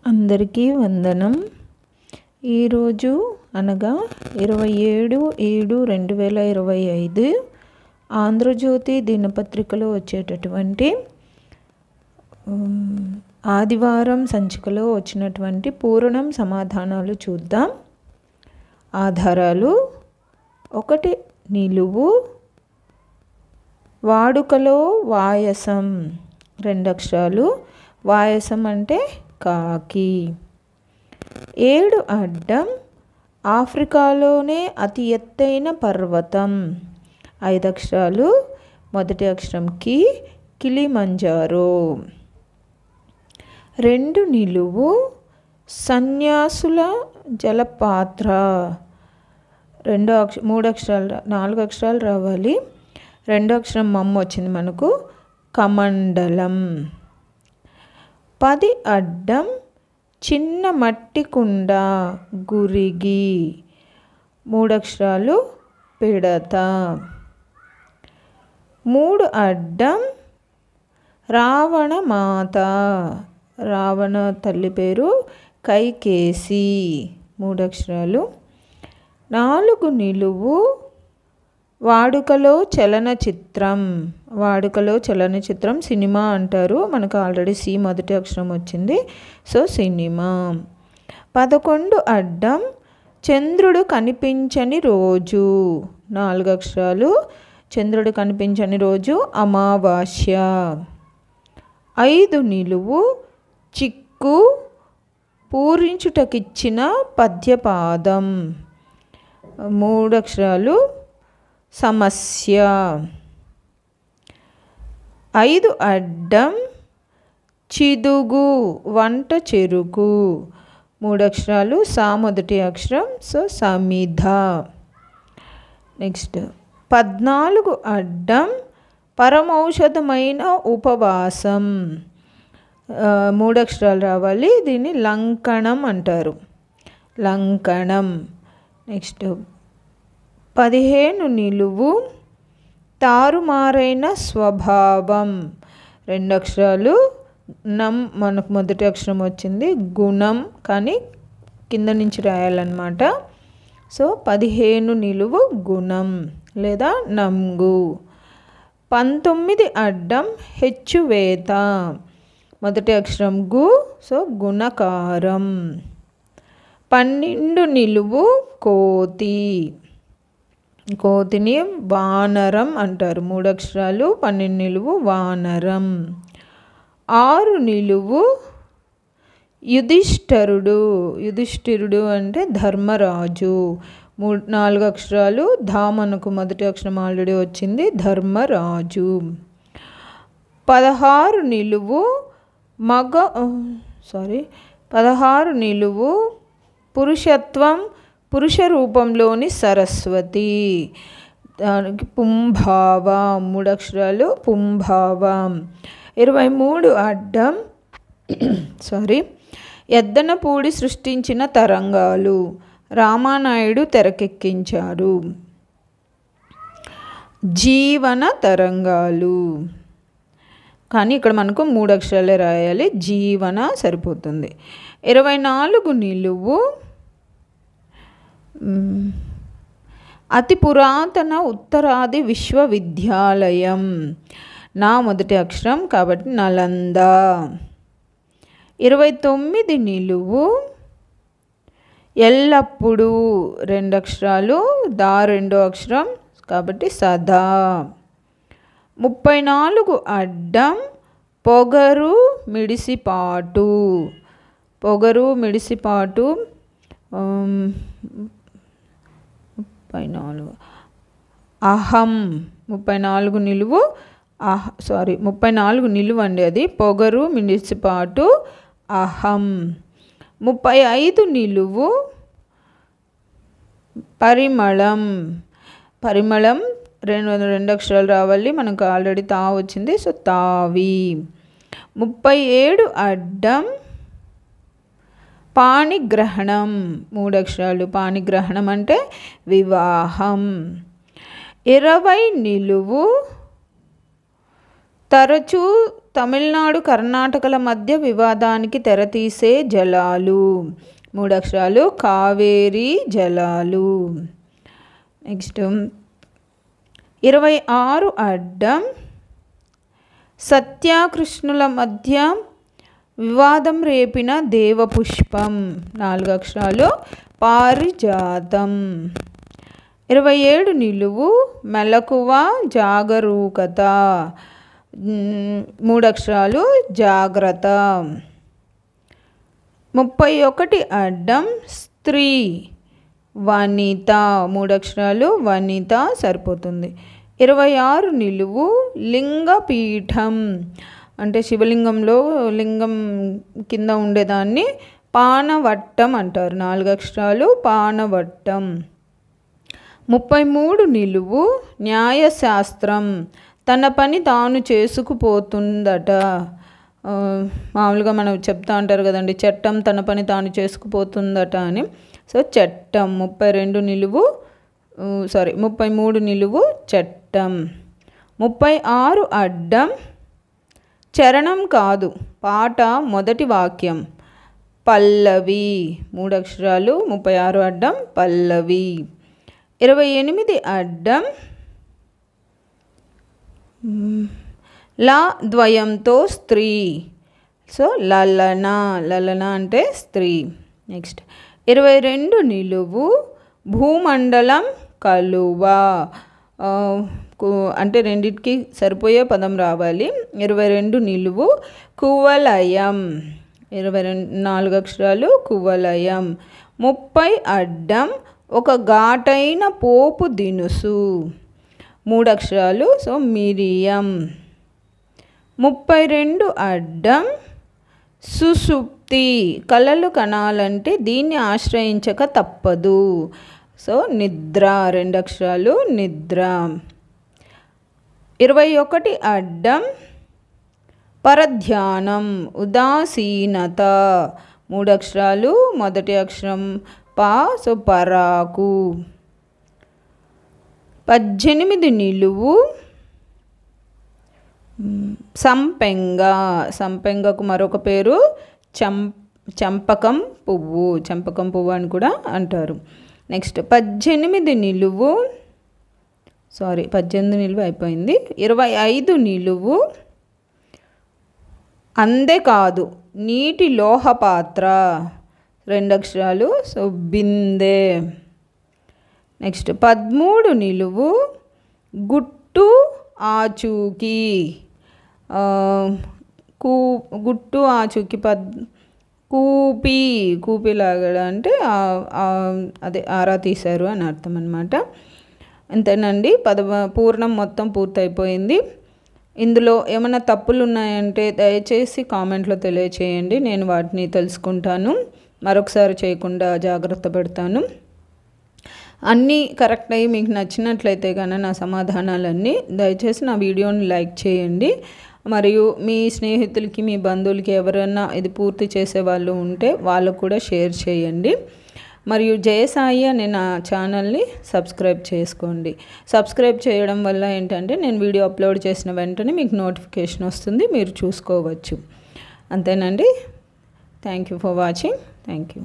అందరికీ వందనం. ఈరోజు అనగా 27/7/2025 ఆంధ్రజ్యోతి దినపత్రికలో వచ్చేటటువంటి ఆదివారం సంచికలో వచ్చినటువంటి పూరణం సమాధానాలు చూద్దాం. ఆధారాలు: 1 నిలువు, వాడుకలో వాయసం 2 అక్షరాలు, వాయసం అంటే కాకి. 7 అడ్డం, ఆఫ్రికాలోనే అతి ఎత్తైన పర్వతం 5 అక్షరాలు, మొదటి అక్షరం కి, కిలిమంజారో. 2 నిలువు, సన్యాసుల జలపాత్ర 3 అక్షరాలు 4 అక్షరాలు రావాలి. 2 అక్షరం మమ్మ వచ్చింది మనకు, కమండలం. 10 అడ్డం, చిన్న మట్టి కుండ గురిగి 3 అక్షరాలు, పిడత. 3 అడ్డం, రావణ మాత రావణ తల్లి పేరు కైకేసి 3 అక్షరాలు. 4 నిలువు, వాడుకలో చలనచిత్రం సినిమా అంటారు. మనకు ఆల్రెడీ సి మొదటి అక్షరం వచ్చింది, సో సినిమా. 11 అడ్డం, చంద్రుడు కనిపించని రోజు 4 అక్షరాలు, చంద్రుడు కనిపించని రోజు అమావాస్య. 5 నిలువు, చిక్కు పూరించుటకిచ్చిన పద్యపాదం 3 అక్షరాలు, సమస్య. 5 అడ్డం, చిదుగు వంట చెరుకు 3 అక్షరాలు, సా మొదటి అక్షరం, సో సమిధ. నెక్స్ట్ 14 అడ్డం, పరమౌషధమైన ఉపవాసం 3 అక్షరాలు రావాలి, దీన్ని లంకణం అంటారు, లంకణం. నెక్స్ట్ 15 నిలువు, తారుమారైన స్వభావం 2 అక్షరాలు, మనకు మొదటి అక్షరం వచ్చింది, గుణం, కానీ కింద నుంచి రాయాలన్నమాట. సో 15 నిలువు గుణం లేదా నంగు. 19 అడ్డం, హెచ్చువేత మొదటి అక్షరం గు, సో గుణకారం. 12 నిలువు, కోతిని వానరం అంటారు 3 అక్షరాలు, 12 నిలువు వానరం. 6 నిలువు, యుధిష్ఠిరుడు అంటే ధర్మరాజు 4 అక్షరాలు, ధా మనకు మొదటి అక్షరం ఆల్రెడీ వచ్చింది, ధర్మరాజు. 16 నిలువు, 16 నిలువు, పురుషత్వం పురుష రూపంలోని సరస్వతి, దానికి పుంభావ 3 అక్షరాలు, పుంభావ. 23 అడ్డం, ఎద్దనపూడి సృష్టించిన తరంగాలు రామానాయుడు తెరకెక్కించారు, జీవన తరంగాలు, కానీ ఇక్కడ మనకు 3 అక్షరాలే రాయాలి, జీవన సరిపోతుంది. 24 నిలువు, అతి పురాతన ఉత్తరాది విశ్వవిద్యాలయం నా మొదటి అక్షరం కాబట్టి నలంద. 29 నిలువు, ఎల్లప్పుడూ 2 అక్షరాలు, దా 2వ అక్షరం కాబట్టి సదా. 34 అడ్డం, పొగరు మిడిసిపాటు 34 అహం 34 నిలువు, 34 నిలువు అండి, అది పొగరు మిడిసిపాటు అహం. 35 నిలువు, పరిమళం 2 అక్షరాలు రావాలి, మనకు ఆల్రెడీ తా వచ్చింది, సో తావి. 37 అడ్డం, పాణిగ్రహణం 3 అక్షరాలు, పాణిగ్రహణం అంటే వివాహం. 20 నిలువు, తరచూ తమిళనాడు కర్ణాటకల మధ్య వివాదానికి తెరతీసే జలాలు. 3 అక్షరాలు కావేరీ జలాలు. నెక్స్ట్ 26 అడ్డం సత్యకృష్ణుల మధ్య వివాదం రేపిన దేవపుష్పం. 4 అక్షరాలు పారిజాతం. 27 నిలువు మెలకువ జాగరూకత. 3 అక్షరాలు జాగ్రత్త. 31 అడ్డం స్త్రీ వనిత. 3 అక్షరాలు వనిత సరిపోతుంది. 26 నిలువు లింగపీఠం అంటే శివలింగంలో లింగం కింద ఉండేదాన్ని పానవట్టం అంటారు. 4 అక్షరాలు పానవట్టం. 33 నిలువు న్యాయశాస్త్రం తన పని తాను చేసుకుపోతుందట. మామూలుగా మనం చెప్తా ఉంటారు కదండి, చట్టం తన పని తాను చేసుకుపోతుందట అని. సో చట్టం. 33 నిలువు చట్టం. 36 అడ్డం చరణం కాదు పాట మొదటి వాక్యం పల్లవి. 3 అక్షరాలు 36 అడ్డం పల్లవి. 28 అడ్డం లా ద్వయంతో స్త్రీ. సో లలన. లలన అంటే స్త్రీ. నెక్స్ట్ 22 నిలువు భూమండలం కలువ. అంటే రెండింటికి సరిపోయే పదం రావాలి. 22 నిలువు కువలయం. 4 అక్షరాలు కువలయం. 30 అడ్డం ఒక ఘాటైన పోపు దినుసు. 3 అక్షరాలు సో మిరియం. 32 అడ్డం సుషుప్తి కలలు కనాలంటే దీన్ని ఆశ్రయించక తప్పదు. సో నిద్ర. 2 అక్షరాలు నిద్ర. 21 అడ్డం పరధ్యానం ఉదాసీనత. 3 అక్షరాలు మొదటి అక్షరం పా సో పరాకు. 18 నిలువు సంపెంగ. సంపెంగకు మరొక పేరు చంపకం పువ్వు. చంపకం పువ్వు అని కూడా అంటారు. నెక్స్ట్ 18 నిలువు 18 నిలువు అయిపోయింది. 25 నిలువు అందే కాదు నీటి లోహ పాత్ర. 2 అక్షరాలు సో బిందె. నెక్స్ట్ 13 నిలువు గుట్టు ఆచూకీ. గుట్టు ఆచూకీ కూపిలాగా అంటే అదే ఆరా తీశారు అని అర్థం అన్నమాట. అంతేనండి. పూర్ణం మొత్తం పూర్తయిపోయింది. ఇందులో ఏమైనా తప్పులు ఉన్నాయంటే దయచేసి కామెంట్లో తెలియచేయండి. నేను వాటిని తెలుసుకుంటాను, మరొకసారి చేయకుండా జాగ్రత్త పెడతాను. అన్నీ కరెక్ట్ అయ్యి మీకు నచ్చినట్లయితే కానీ నా సమాధానాలన్నీ దయచేసి నా వీడియోని లైక్ చేయండి. మరియు మీ స్నేహితులకి మీ బంధువులకి ఎవరైనా ఇది పూర్తి చేసే వాళ్ళు ఉంటే వాళ్ళకు కూడా షేర్ చేయండి. మరియు జయసాయి అనే నా ఛానల్ని సబ్స్క్రైబ్ చేసుకోండి. సబ్స్క్రైబ్ చేయడం వల్ల ఏంటంటే నేను వీడియో అప్లోడ్ చేసిన వెంటనే మీకు నోటిఫికేషన్ వస్తుంది, మీరు చూసుకోవచ్చు. అంతేనండి. Thank you for watching. Thank you.